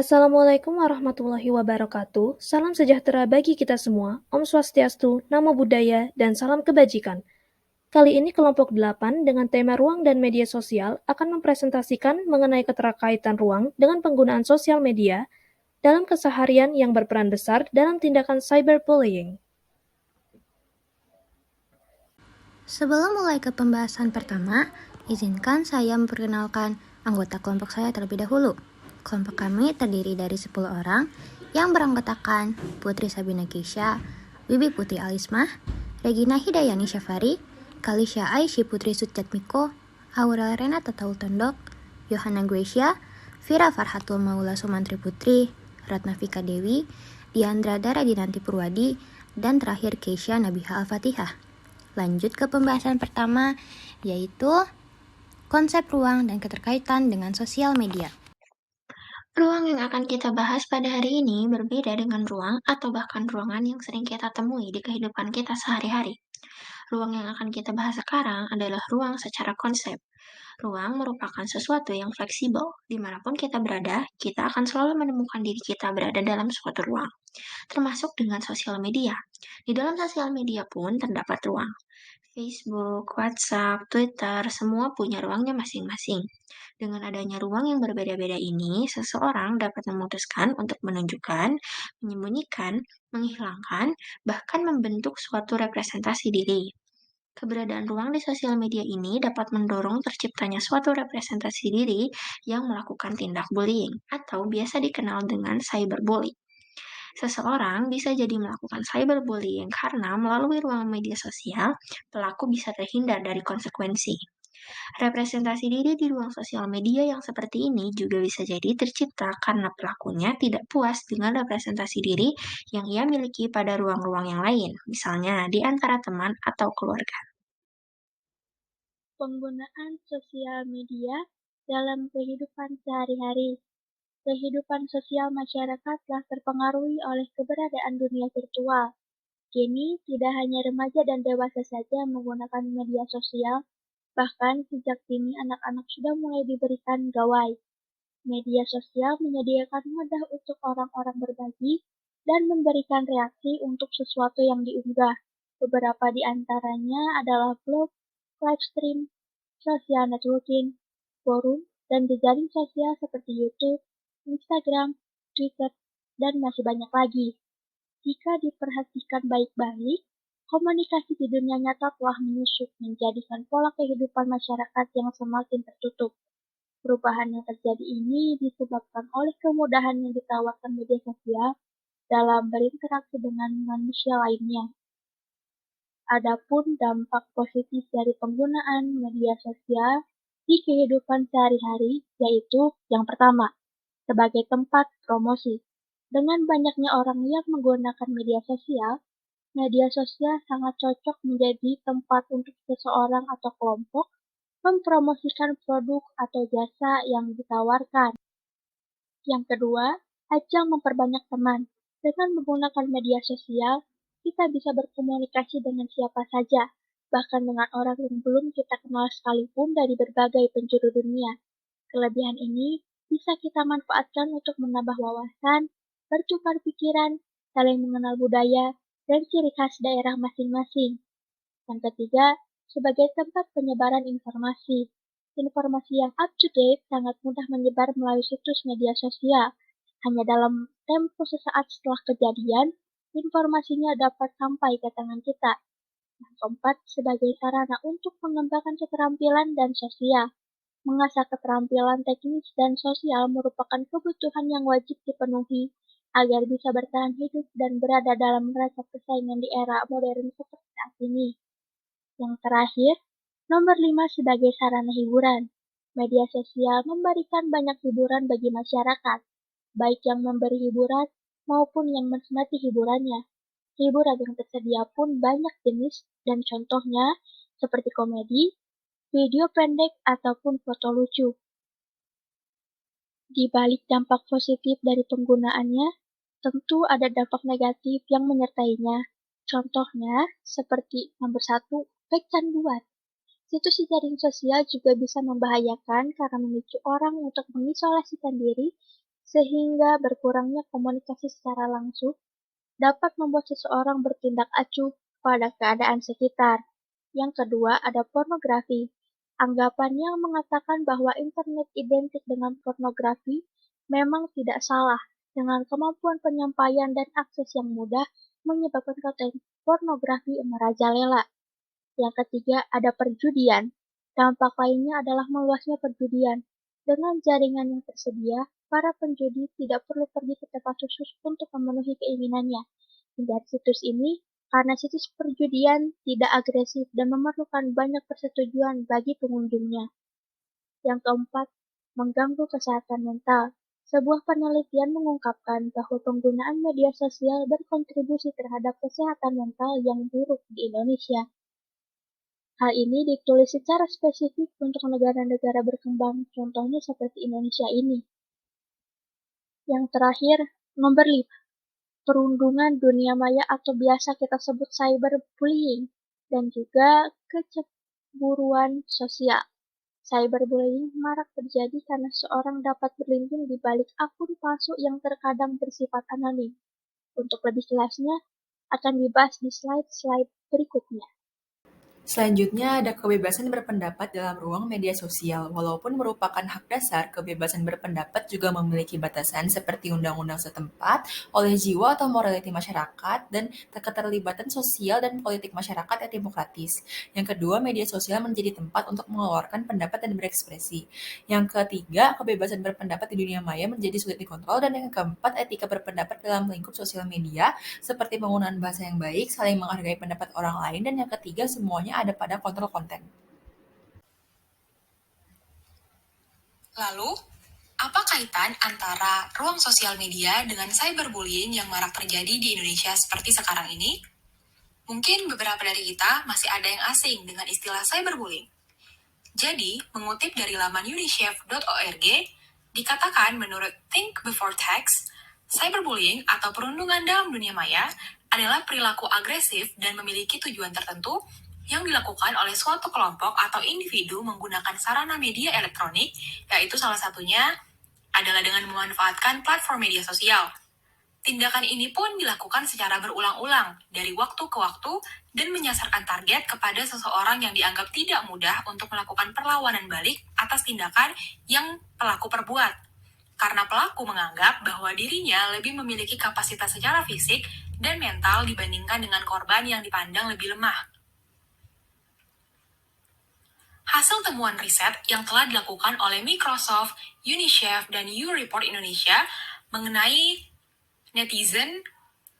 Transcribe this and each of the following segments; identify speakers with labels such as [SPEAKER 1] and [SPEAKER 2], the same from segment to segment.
[SPEAKER 1] Assalamualaikum warahmatullahi wabarakatuh. Salam sejahtera bagi kita semua. Om Swastiastu, Namo Buddhaya, dan salam kebajikan. Kali ini kelompok 8 dengan tema ruang dan media sosial akan mempresentasikan mengenai keterkaitan ruang dengan penggunaan sosial media dalam keseharian yang berperan besar dalam tindakan cyberbullying.
[SPEAKER 2] Sebelum mulai ke pembahasan pertama, izinkan saya memperkenalkan anggota kelompok saya terlebih dahulu. Kelompok kami terdiri dari 10 orang yang beranggotakan Putri Sabina Keisha, Wibi Putri Alismah, Regina Hidayani Syafari, Kalisha Aishi Putri Sucatmiko, Aurel Renata Taultondok, Yohana Gracia, Vira Farhatul Maula Sumantri Putri, Ratna Vika Dewi, Diandra Daradinanti Purwadi, dan terakhir Keisha Nabiha Al-Fatihah. Lanjut ke pembahasan pertama, yaitu konsep ruang dan keterkaitan dengan sosial media.
[SPEAKER 3] Ruang yang akan kita bahas pada hari ini berbeda dengan ruang atau bahkan ruangan yang sering kita temui di kehidupan kita sehari-hari. Ruang yang akan kita bahas sekarang adalah ruang secara konsep. Ruang merupakan sesuatu yang fleksibel. Dimanapun kita berada, kita akan selalu menemukan diri kita berada dalam suatu ruang, termasuk dengan sosial media. Di dalam sosial media pun terdapat ruang. Facebook, WhatsApp, Twitter, semua punya ruangnya masing-masing. Dengan adanya ruang yang berbeda-beda ini, seseorang dapat memutuskan untuk menunjukkan, menyembunyikan, menghilangkan, bahkan membentuk suatu representasi diri. Keberadaan ruang di sosial media ini dapat mendorong terciptanya suatu representasi diri yang melakukan tindak bullying atau biasa dikenal dengan cyberbullying. Seseorang bisa jadi melakukan cyberbullying karena melalui ruang media sosial, pelaku bisa terhindar dari konsekuensi. Representasi diri di ruang sosial media yang seperti ini juga bisa jadi tercipta karena pelakunya tidak puas dengan representasi diri yang ia miliki pada ruang-ruang yang lain, misalnya di antara teman atau keluarga.
[SPEAKER 4] Penggunaan sosial media dalam kehidupan sehari-hari. Kehidupan sosial masyarakat telah terpengaruhi oleh keberadaan dunia virtual. Kini, tidak hanya remaja dan dewasa saja menggunakan media sosial, bahkan sejak dini anak-anak sudah mulai diberikan gawai. Media sosial menyediakan mudah untuk orang-orang berbagi dan memberikan reaksi untuk sesuatu yang diunggah. Beberapa di antaranya adalah blog, live stream, social networking, forum, dan jejaring sosial seperti YouTube, Instagram, Twitter, dan masih banyak lagi. Jika diperhatikan baik-baik, komunikasi di dunia nyata telah menyusup menjadikan pola kehidupan masyarakat yang semakin tertutup. Perubahan yang terjadi ini disebabkan oleh kemudahan yang ditawarkan media sosial dalam berinteraksi dengan manusia lainnya. Adapun dampak positif dari penggunaan media sosial di kehidupan sehari-hari yaitu yang pertama, sebagai tempat promosi. Dengan banyaknya orang yang menggunakan media sosial sangat cocok menjadi tempat untuk seseorang atau kelompok mempromosikan produk atau jasa yang ditawarkan. Yang kedua, ajang memperbanyak teman. Dengan menggunakan media sosial, kita bisa berkomunikasi dengan siapa saja, bahkan dengan orang yang belum kita kenal sekalipun dari berbagai penjuru dunia. Kelebihan ini bisa kita manfaatkan untuk menambah wawasan, bertukar pikiran, saling mengenal budaya, dan ciri khas daerah masing-masing. Yang ketiga, sebagai tempat penyebaran informasi. Informasi yang up-to-date sangat mudah menyebar melalui situs media sosial. Hanya dalam tempo sesaat setelah kejadian, informasinya dapat sampai ke tangan kita. Yang keempat, sebagai sarana untuk mengembangkan keterampilan dan sosial. Mengasah keterampilan teknis dan sosial merupakan kebutuhan yang wajib dipenuhi agar bisa bertahan hidup dan berada dalam neraca persaingan di era modern seperti saat ini. Yang terakhir, nomor 5 sebagai sarana hiburan. Media sosial memberikan banyak hiburan bagi masyarakat, baik yang memberi hiburan maupun yang menikmati hiburannya. Hiburan yang tersedia pun banyak jenis dan contohnya seperti komedi, video pendek, ataupun foto lucu. Di balik dampak positif dari penggunaannya, tentu ada dampak negatif yang menyertainya. Contohnya seperti nomor 1, kecanduan. Situs jejaring sosial juga bisa membahayakan karena memicu orang untuk mengisolasikan diri sehingga berkurangnya komunikasi secara langsung dapat membuat seseorang bertindak acuh pada keadaan sekitar. Yang kedua, ada pornografi. Anggapan yang mengatakan bahwa internet identik dengan pornografi memang tidak salah. Dengan kemampuan penyampaian dan akses yang mudah menyebabkan konten pornografi merajalela. Yang ketiga, ada perjudian. Dampak lainnya adalah meluasnya perjudian. Dengan jaringan yang tersedia, para penjudi tidak perlu pergi ke tempat khusus untuk memenuhi keinginannya. Hindari situs ini karena situs perjudian tidak agresif dan memerlukan banyak persetujuan bagi pengunjungnya. Yang keempat, mengganggu kesehatan mental. Sebuah penelitian mengungkapkan bahwa penggunaan media sosial berkontribusi terhadap kesehatan mental yang buruk di Indonesia. Hal ini ditulis secara spesifik untuk negara-negara berkembang, contohnya seperti Indonesia ini. Yang terakhir, nomor 5, perundungan dunia maya atau biasa kita sebut cyberbullying, dan juga kecemburuan sosial. Cyberbullying marak terjadi karena seorang dapat berlindung di balik akun palsu yang terkadang bersifat anonim. Untuk lebih jelasnya, akan dibahas di slide-slide berikutnya.
[SPEAKER 5] Selanjutnya ada kebebasan berpendapat dalam ruang media sosial. Walaupun merupakan hak dasar, kebebasan berpendapat juga memiliki batasan seperti undang-undang setempat, oleh jiwa atau morality masyarakat, dan keterlibatan sosial dan politik masyarakat yang demokratis. Yang kedua, media sosial menjadi tempat untuk mengeluarkan pendapat dan berekspresi. Yang ketiga, kebebasan berpendapat di dunia maya menjadi sulit dikontrol. Dan yang keempat, etika berpendapat dalam lingkup sosial media, seperti penggunaan bahasa yang baik, saling menghargai pendapat orang lain, dan yang ketiga, semuanya ada pada kontrol konten.
[SPEAKER 6] Lalu, apa kaitan antara ruang sosial media dengan cyberbullying yang marak terjadi di Indonesia seperti sekarang ini? Mungkin beberapa dari kita masih ada yang asing dengan istilah cyberbullying. Jadi, mengutip dari laman unicef.org, dikatakan menurut Think Before Text, cyberbullying atau perundungan dalam dunia maya adalah perilaku agresif dan memiliki tujuan tertentu yang dilakukan oleh suatu kelompok atau individu menggunakan sarana media elektronik, yaitu salah satunya adalah dengan memanfaatkan platform media sosial. Tindakan ini pun dilakukan secara berulang-ulang dari waktu ke waktu dan menyasarkan target kepada seseorang yang dianggap tidak mudah untuk melakukan perlawanan balik atas tindakan yang pelaku perbuat. Karena pelaku menganggap bahwa dirinya lebih memiliki kapasitas secara fisik dan mental dibandingkan dengan korban yang dipandang lebih lemah. Hasil temuan riset yang telah dilakukan oleh Microsoft, UNICEF, dan YouReport Indonesia mengenai netizen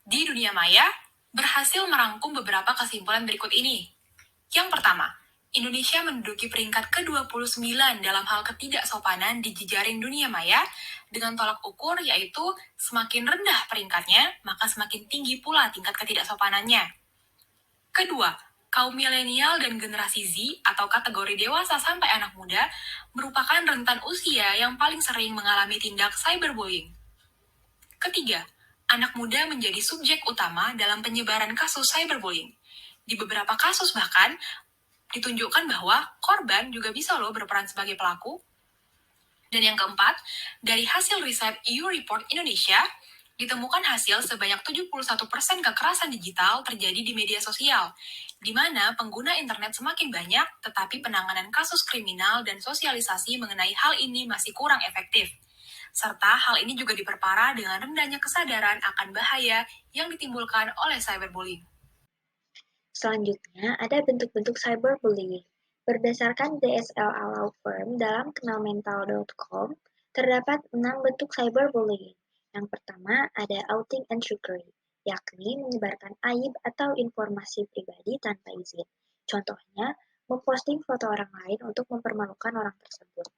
[SPEAKER 6] di dunia maya berhasil merangkum beberapa kesimpulan berikut ini. Yang pertama, Indonesia menduduki peringkat ke-29 dalam hal ketidaksopanan di jejaring dunia maya dengan tolak ukur yaitu semakin rendah peringkatnya, maka semakin tinggi pula tingkat ketidaksopanannya. Kedua, kaum milenial dan generasi Z atau kategori dewasa sampai anak muda merupakan rentan usia yang paling sering mengalami tindak cyberbullying. Ketiga, anak muda menjadi subjek utama dalam penyebaran kasus cyberbullying. Di beberapa kasus bahkan ditunjukkan bahwa korban juga bisa berperan sebagai pelaku. Dan yang keempat, dari hasil riset YouReport Indonesia, ditemukan hasil sebanyak 71% kekerasan digital terjadi di media sosial, di mana pengguna internet semakin banyak, tetapi penanganan kasus kriminal dan sosialisasi mengenai hal ini masih kurang efektif. Serta hal ini juga diperparah dengan rendahnya kesadaran akan bahaya yang ditimbulkan oleh cyberbullying.
[SPEAKER 7] Selanjutnya, ada bentuk-bentuk cyberbullying. Berdasarkan DSLA Law Firm dalam kenalmental.com, terdapat 6 bentuk cyberbullying. Yang pertama, ada outing and trickery, yakni menyebarkan aib atau informasi pribadi tanpa izin. Contohnya, memposting foto orang lain untuk mempermalukan orang tersebut.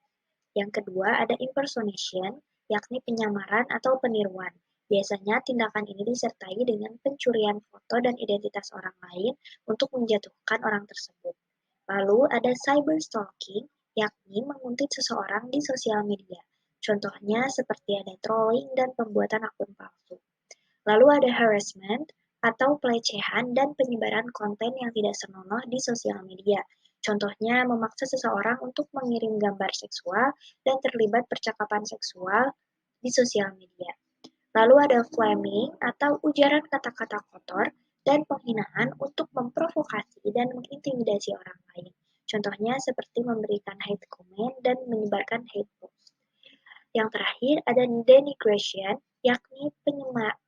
[SPEAKER 7] Yang kedua, ada impersonation, yakni penyamaran atau peniruan. Biasanya tindakan ini disertai dengan pencurian foto dan identitas orang lain untuk menjatuhkan orang tersebut. Lalu ada cyberstalking, yakni menguntit seseorang di sosial media. Contohnya seperti ada trolling dan pembuatan akun palsu. Lalu ada harassment atau pelecehan dan penyebaran konten yang tidak senonoh di sosial media. Contohnya memaksa seseorang untuk mengirim gambar seksual dan terlibat percakapan seksual di sosial media. Lalu ada flaming atau ujaran kata-kata kotor dan penghinaan untuk memprovokasi dan mengintimidasi orang lain. Contohnya seperti memberikan hate comment dan menyebarkan hate post. Yang terakhir ada denigration, yakni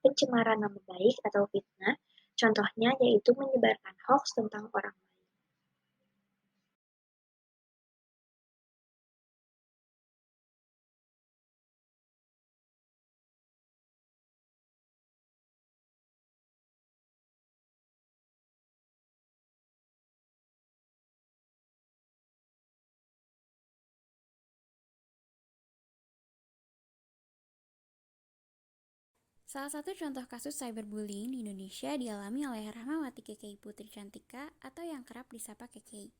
[SPEAKER 7] pencemaran nama baik atau fitnah. Contohnya yaitu menyebarkan hoax tentang orang lain.
[SPEAKER 2] Salah satu contoh kasus cyberbullying di Indonesia dialami oleh Rahmawati KKI Putri Cantika atau yang kerap disapa KKI.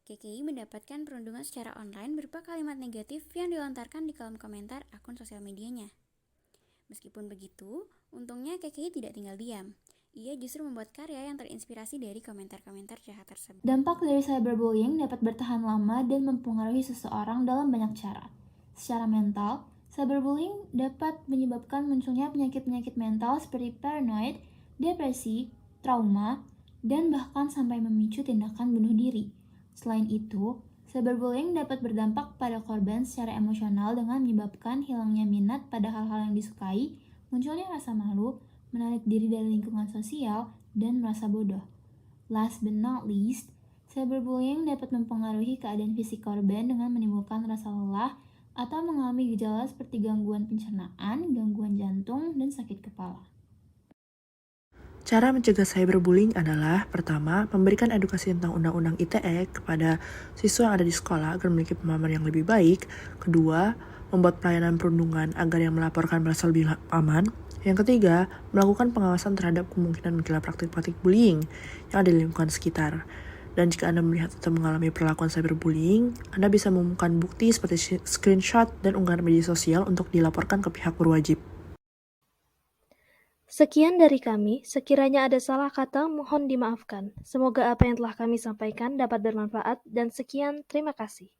[SPEAKER 2] KKI mendapatkan perundungan secara online berupa kalimat negatif yang dilontarkan di kolom komentar akun sosial medianya. Meskipun begitu, untungnya KKI tidak tinggal diam. Ia justru membuat karya yang terinspirasi dari komentar-komentar jahat tersebut.
[SPEAKER 8] Dampak dari cyberbullying dapat bertahan lama dan mempengaruhi seseorang dalam banyak cara. Secara mental, cyberbullying dapat menyebabkan munculnya penyakit-penyakit mental seperti paranoid, depresi, trauma, dan bahkan sampai memicu tindakan bunuh diri. Selain itu, cyberbullying dapat berdampak pada korban secara emosional dengan menyebabkan hilangnya minat pada hal-hal yang disukai, munculnya rasa malu, menarik diri dari lingkungan sosial, dan merasa bodoh. Last but not least, cyberbullying dapat mempengaruhi keadaan fisik korban dengan menimbulkan rasa lelah atau mengalami gejala seperti gangguan pencernaan, gangguan jantung, dan sakit kepala.
[SPEAKER 9] Cara mencegah cyberbullying adalah, pertama, memberikan edukasi tentang Undang-Undang ITE kepada siswa yang ada di sekolah agar memiliki pemahaman yang lebih baik. Kedua, membuat pelayanan perundungan agar yang melaporkan merasa lebih aman. Yang ketiga, melakukan pengawasan terhadap kemungkinan munculnya praktik-praktik bullying yang ada di lingkungan sekitar. Dan jika Anda melihat atau mengalami perlakuan cyberbullying, Anda bisa menemukan bukti seperti screenshot dan unggahan media sosial untuk dilaporkan ke pihak berwajib.
[SPEAKER 1] Sekian dari kami, sekiranya ada salah kata mohon dimaafkan. Semoga apa yang telah kami sampaikan dapat bermanfaat dan sekian, terima kasih.